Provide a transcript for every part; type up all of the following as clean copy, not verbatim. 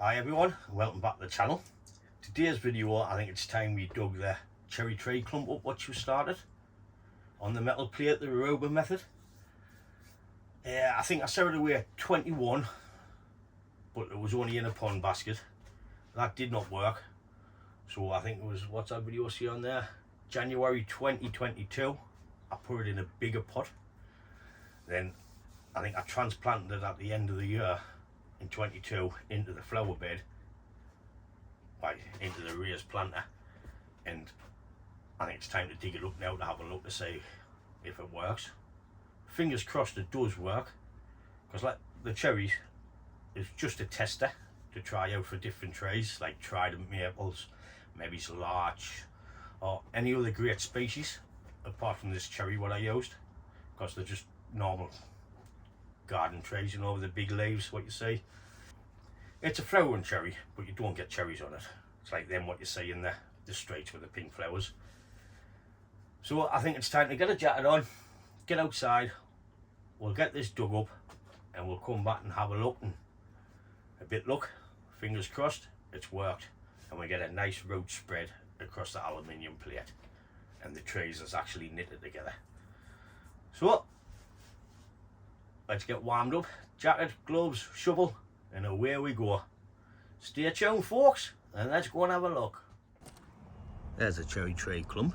Hi everyone, welcome back to the channel. Today's video, I think it's time we dug the cherry tree clump up what you started on the metal plate, the Aruba method. I think I started away at 21, but it was only in a pond basket. That did not work, so I think it was, what's that video see on there, January 2022. I put it in a bigger pot. Then I think I transplanted it at the end of the year in 22 into the flower bed, into the raised planter, and I think it's time to dig it up now to have a look to see if it works. Fingers crossed it does work, because like the cherries is just a tester to try out for different trees like trident maples, maybe larch, or any other great species apart from this cherry what I used, because they're just normal garden trees, you know, with the big leaves what you see. It's a flowering cherry, but you don't get cherries on it. It's like them what you see in the streets with the pink flowers. So I think it's time to get a jacket on, get outside, we'll get this dug up, and we'll come back and have a look, and a bit luck, fingers crossed, it's worked, and we get a nice root spread across the aluminium plate, and the trees is actually knitted together. So let's get warmed up, jacket, gloves, shovel, and away we go. Stay tuned folks, and let's go and have a look. There's a cherry tree clump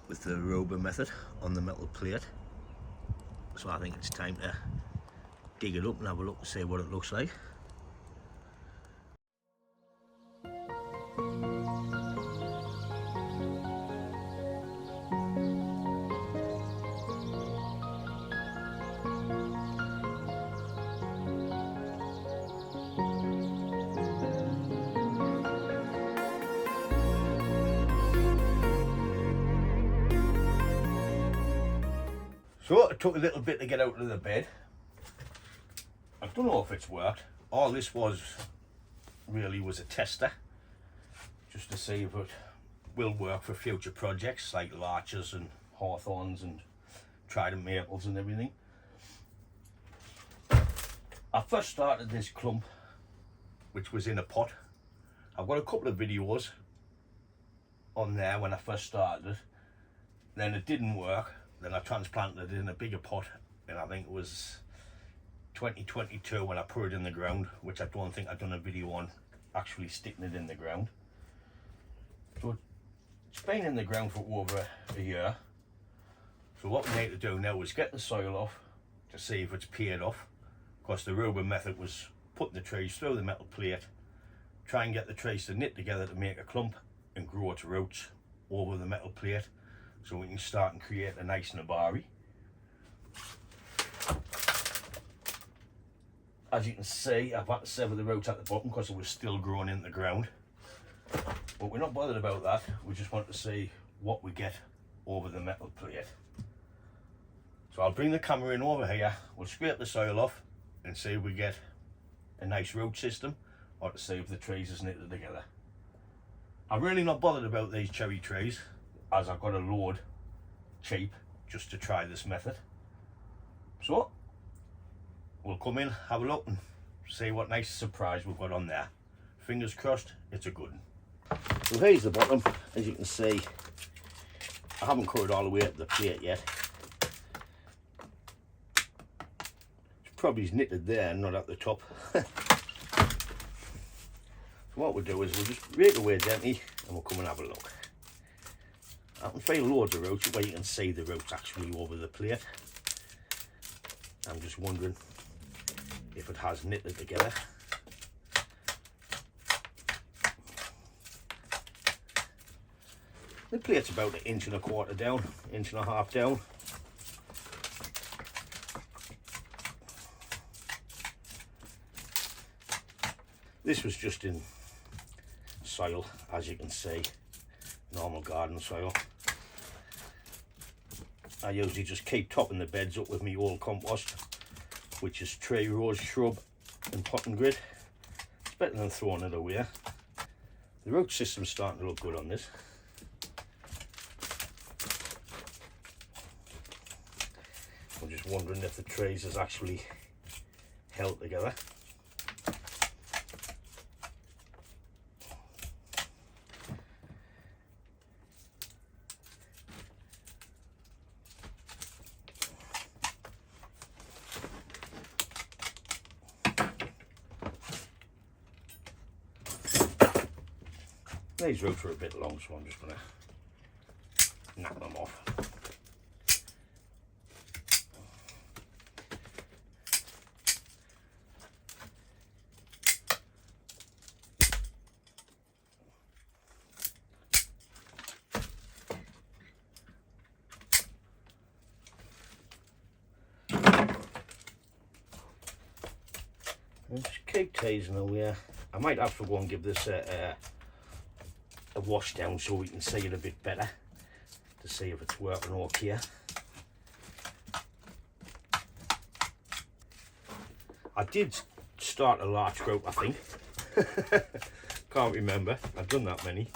with the Aruba method on the metal plate. So I think it's time to dig it up and have a look and see what it looks like. So it took a little bit to get out of the bed. I don't know if it's worked. All this was really was a tester, just to see if it will work for future projects like larches and hawthorns and trident maples and everything. I first started this clump, which was in a pot. I've got a couple of videos on there when I first started it. Then it didn't work. Then I transplanted it in a bigger pot, and I think it was 2022 when I put it in the ground, which I don't think I've done a video on actually sticking it in the ground. So it's been in the ground for over a year. So what we need to do now is get the soil off to see if it's peeled off. Of course, the Aruba method was putting the trees through the metal plate, try and get the trees to knit together to make a clump and grow its roots over the metal plate, so we can start and create a nice nabari. As you can see, I've had to sever the roots at the bottom because it was still growing in the ground. But we're not bothered about that, we just want to see what we get over the metal plate. So I'll bring the camera in over here, we'll scrape the soil off and see if we get a nice root system, or to see if the trees is knitted together. I'm really not bothered about these cherry trees, as I've got a load cheap just to try this method. So we'll come in, have a look and see what nice surprise we've got on there. Fingers crossed it's a good one. So here's the bottom. As you can see, I haven't cut it all the way up the plate yet. It's probably knitted there, not at the top. So what we'll do is we'll just rake away gently and we'll come and have a look. I can feel loads of roots where you can see the roots actually over the plate. I'm just wondering if it has knitted together. The plate's about 1.25 inches down, 1.5 inches down. This was just in soil, as you can see, normal garden soil. I usually just keep topping the beds up with my old compost, which is tree, rose, shrub and potting grit. It's better than throwing it away. The root system's starting to look good on this. I'm just wondering if the trees is actually held together. These roots are a bit long, so I'm just going to knock them off. Just keep teasing away. I might have to go and give this a wash down so we can see it a bit better to see if it's working okay. I did start a large group, I think. Can't remember. I've done that many.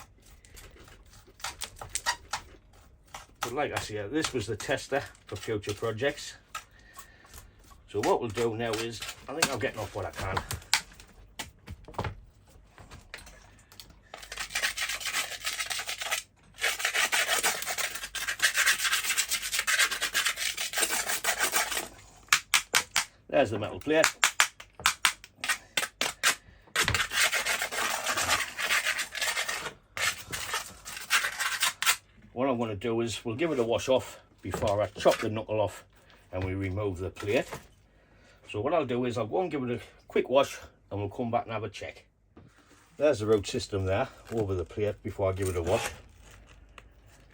But like I say, this was the tester for future projects. So what we'll do now is, I think I'm getting off what I can. There's the metal plate. What I'm going to do is we'll give it a wash off before I chop the knuckle off and we remove the plate. So what I'll do is I'll go and give it a quick wash and we'll come back and have a check. There's the root system there over the plate before I give it a wash.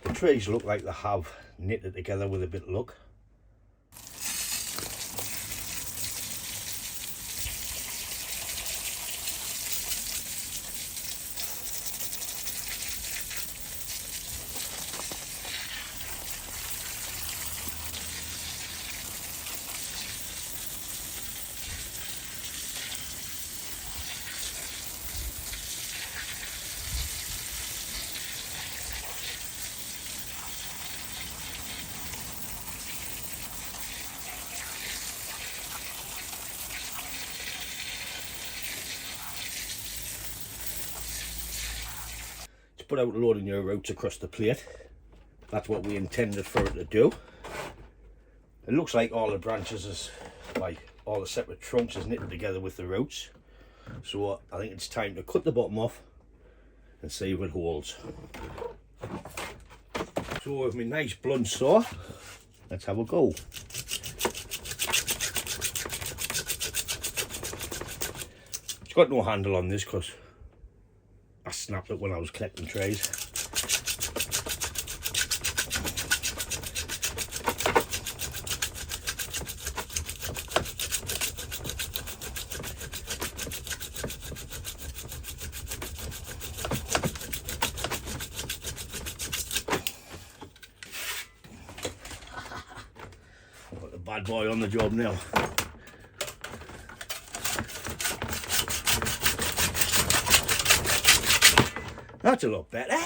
The trees look like they have knitted together with a bit of luck. Put out a load of new roots across the plate. That's what we intended for it to do. It looks like all the branches is, like all the separate trunks is knitted together with the roots. So I think it's time to cut the bottom off and see if it holds. So with my nice blunt saw, let's have a go. It's got no handle on this because I snapped it when I was collecting trays. Got the bad boy on the job now. That's a lot better.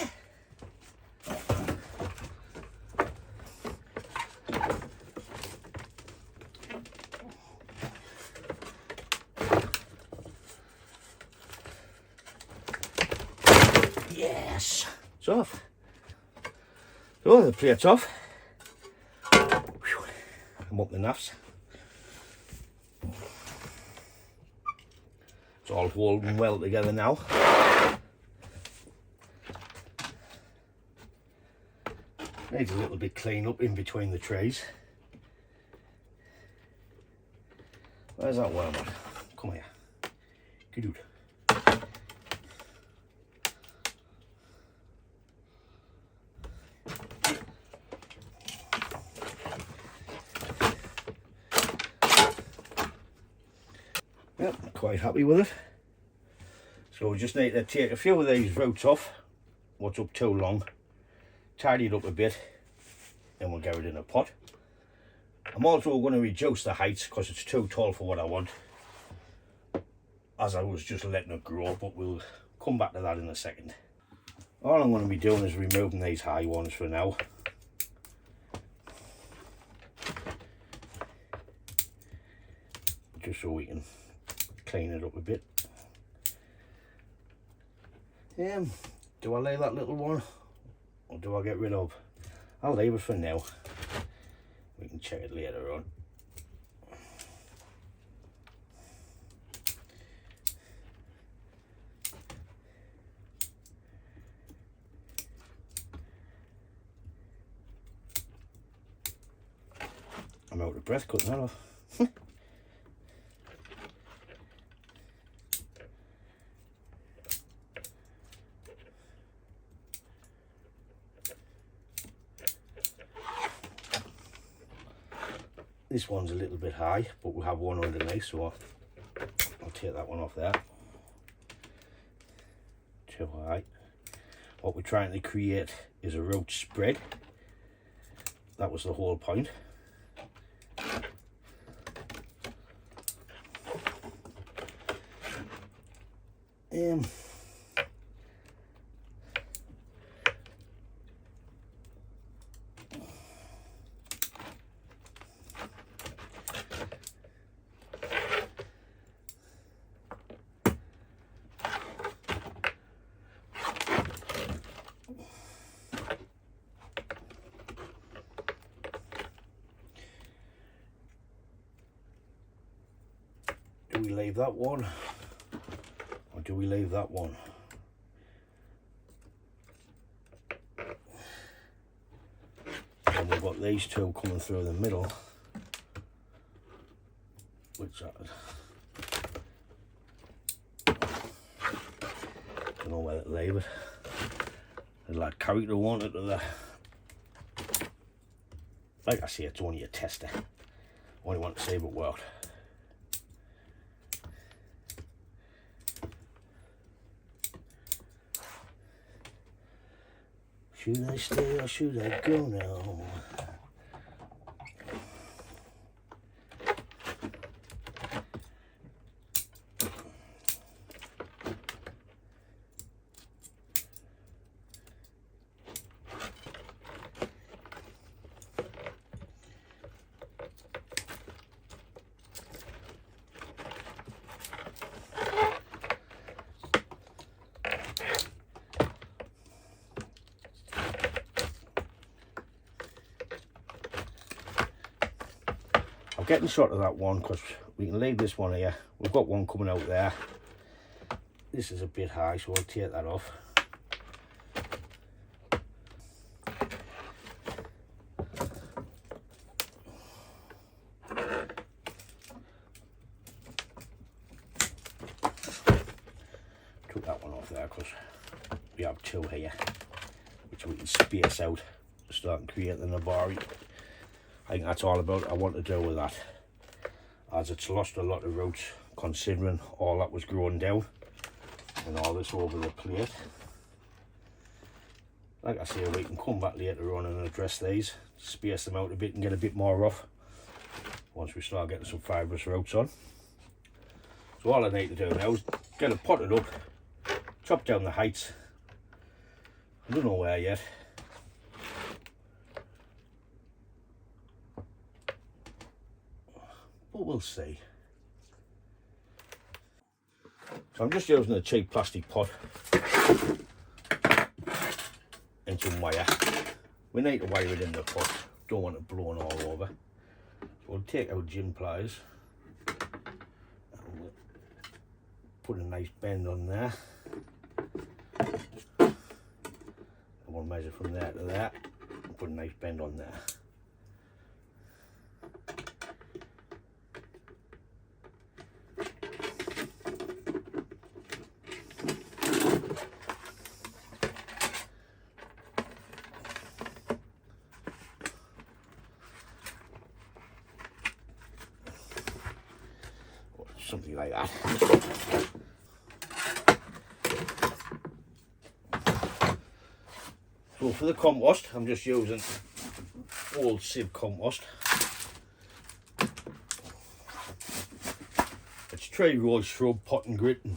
Yes, it's off. So the plate's off. I'm up the naffs. It's all holding well together now. Needs a little bit clean up in between the trays. Where's that worm at? Come here. Good dude. Yep, quite happy with it. So we just need to take a few of these roots off, what's up too long, tidy it up a bit, and we'll get it in a pot. I'm also going to reduce the height because it's too tall for what I want, as I was just letting it grow, but we'll come back to that in a second. All I'm going to be doing is removing these high ones for now. Just so we can clean it up a bit. Do I leave that little one or do I get rid of? I'll leave it for now. We can check it later on. out of breath cutting that off. This one's a little bit high, but we have one underneath, so I'll take that one off there. Too high. What we're trying to create is a root spread. That was the whole point. Do we leave that one, or do we leave that one? And we've got these two coming through the middle, which I don't know where to leave it. I'd like character wanted to the, like I say, it's only a tester. Only want to see if it worked. Should I stay or should I go now? I'm getting short of that one because we can leave this one here. We've got one coming out there. This is a bit high, so I'll take that off. Took that one off there because we have two here, which we can space out to start and create the nabari. I think that's all about I want to do with that, as it's lost a lot of roots considering all that was grown down and all this over the plate. Like I say, we can come back later on and address these, space them out a bit and get a bit more rough once we start getting some fibrous roots on. So all I need to do now is get it potted up, chop down the heights. I don't know where yet. But we'll see. So I'm just using a cheap plastic pot and some wire. We need to wire it in the pot, don't want it blown all over. So we'll take our gym pliers and we'll put a nice bend on there. And we'll measure from there to there and put a nice bend on there. Something like that. So for the compost, I'm just using old sieve compost. It's tree rose, shrub, pot and grit and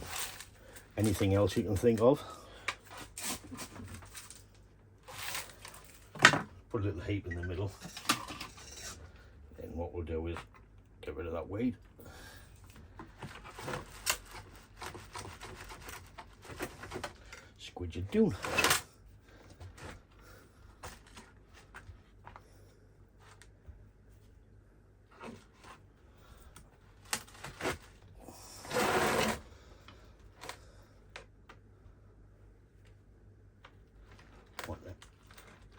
anything else you can think of. Put a little heap in the middle. And what we'll do is get rid of that weed. Squidge it down.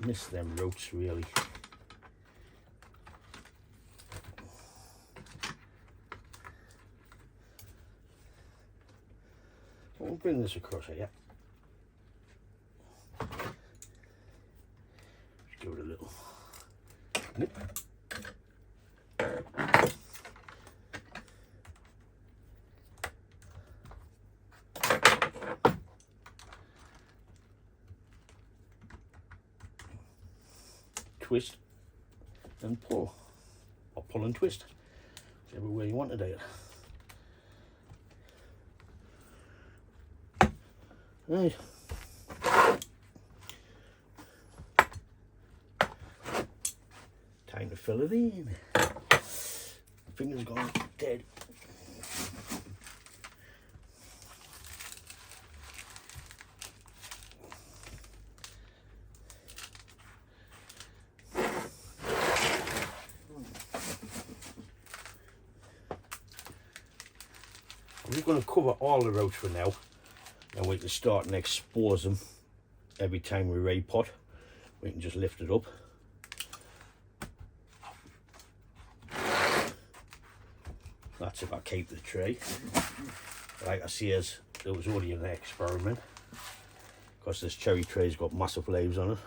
Miss them roots really. bring this across here. Just give it a little nip. Twist and pull, or pull and twist, whichever way you want to do it. Right. Time to fill it in. Fingers gone dead. I'm just going to cover all the rows for now, and we can start and expose them every time we repot. We can just lift it up. That's if I keep the tree. Like I say, it was only an experiment because this cherry tree's got massive leaves on it.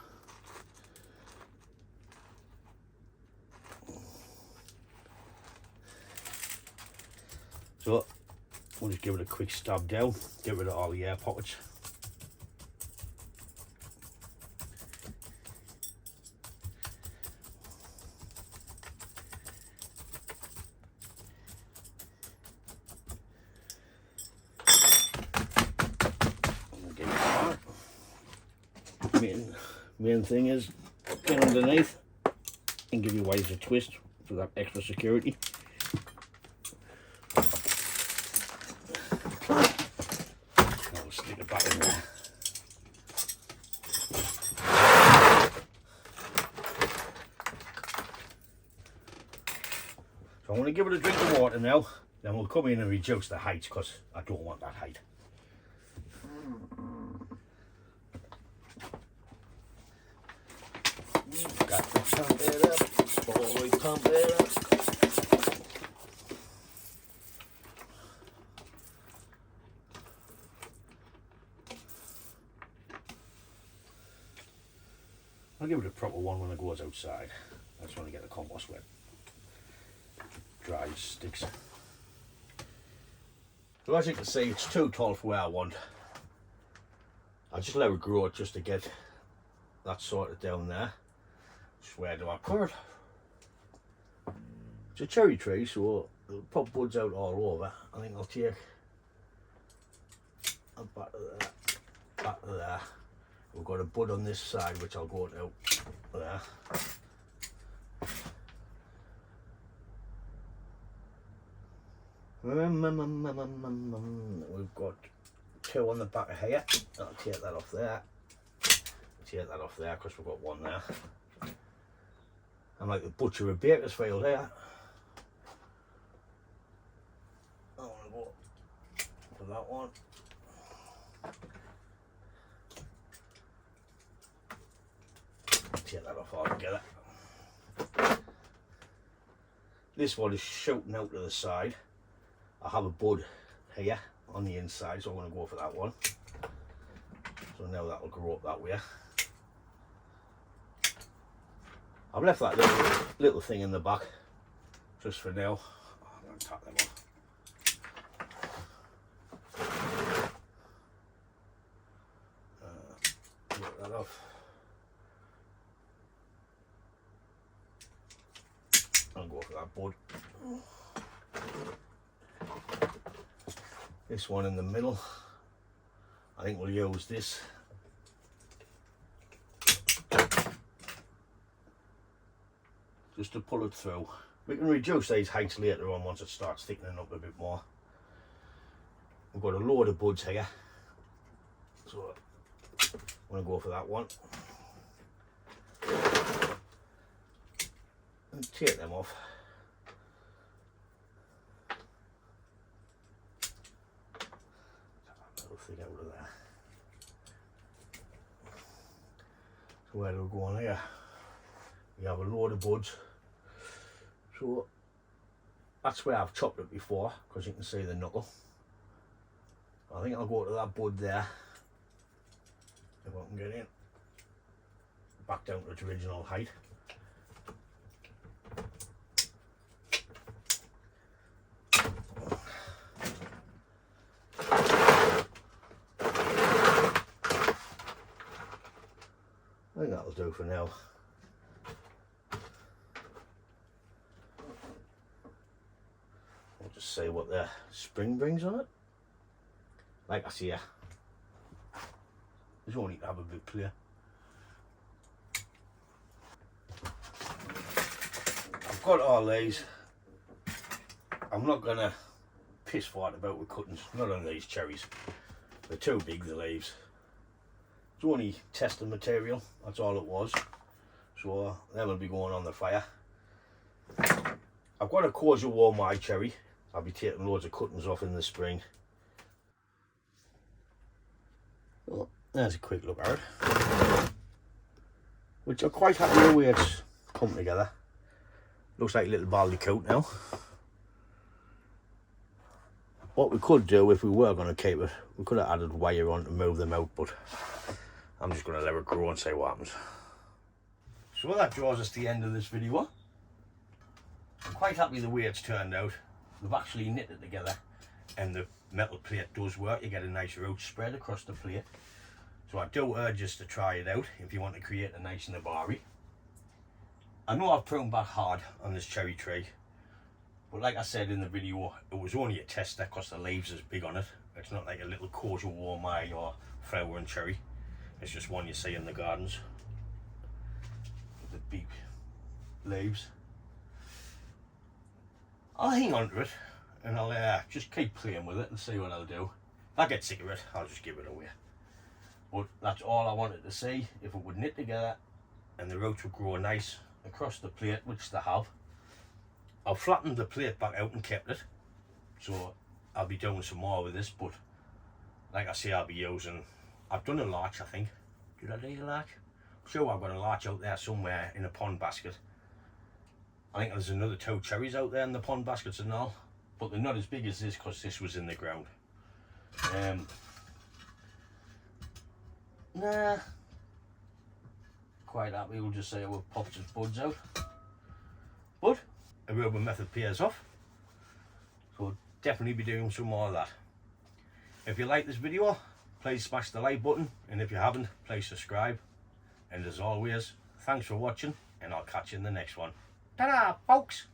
So we'll just give it a quick stab down, get rid of all the air pockets. Main thing is get underneath and give your waves a twist for that extra security. I'll stick it back in there. So I'm going to give it a drink of water now, then we'll come in and reduce the height because I don't want that height. Got to pump it up, boy, pump it up. I'll give it a proper one when it goes outside. I just want to get the compost wet. Dry sticks. So as you can see, it's too tall for where I want. I just let it grow just to get that sorted down there. Just where do I put it? It's a cherry tree, so it'll pop buds out all over. I think I'll take a back of there, back of there. We've got a bud on this side which I'll go to there. We've got two on the back of here. I'll take that off there. Take that off there because we've got one there. I'm like the butcher of Bakersfield here. I want to go for that one. Take that off altogether. This one is shooting out to the side. I have a bud here on the inside, so I'm going to go for that one. So now that'll grow up that way. I've left that little thing in the back just for now. I'm going to tap them off. Get that off. I'll go for that bud. This one in the middle, I think we'll use this. Just to pull it through. We can reduce these heights later on once it starts thickening up a bit more. We've got a load of buds here, so I'm going to go for that one. And take them off. Little thing out of there. So where do we go on here? We have a load of buds. So that's where I've chopped it before, because you can see the knuckle. I think I'll go to that bud there, if I can get in, back down to its original height. I think that'll do for now. We'll just see what the spring brings on it. Like I say, there's only to have a bit clear. I've got all these. I'm not gonna piss fight about with cuttings, not on these cherries. They're too big, the leaves. It's only testing material, that's all it was. So them will be going on the fire. I've got a Cordial Warm Eye cherry. I'll be taking loads of cuttings off in the spring. Well, there's a quick look at it. Which I'm quite happy with the way it's come together. Looks like a little baldy coat now. What we could do if we were going to keep it, we could have added wire on to move them out, but I'm just going to let it grow and see what happens. So that draws us to the end of this video. I'm quite happy the way it's turned out. We've actually knit it together and the metal plate does work. You get a nice root spread across the plate. So I do urge us to try it out if you want to create a nice nabari. I know I've pruned back hard on this cherry tree, but like I said in the video, it was only a tester because the leaves is big on it. It's not like a little Cordial Warm Eye or flowering cherry. It's just one you see in the gardens. The big leaves. I'll hang on to it and I'll just keep playing with it and see what I'll do. If I get sick of it, I'll just give it away. But that's all I wanted to see. If it would knit together and the roots would grow nice across the plate, which they have. I've flattened the plate back out and kept it. So I'll be doing some more with this, but like I say, I'll be using, I've done a larch, I think. Did I do a larch? I'm sure I've got a larch out there somewhere in a pond basket. I think there's another 2 cherries out there in the pond baskets and all, but they're not as big as this because this was in the ground. Nah, quite happy. We'll just say we'll pop some buds out. But a urban method pays off, so definitely be doing some more of that. If you like this video, please smash the like button, and if you haven't, please subscribe. And as always, thanks for watching, and I'll catch you in the next one. Ta-da, folks!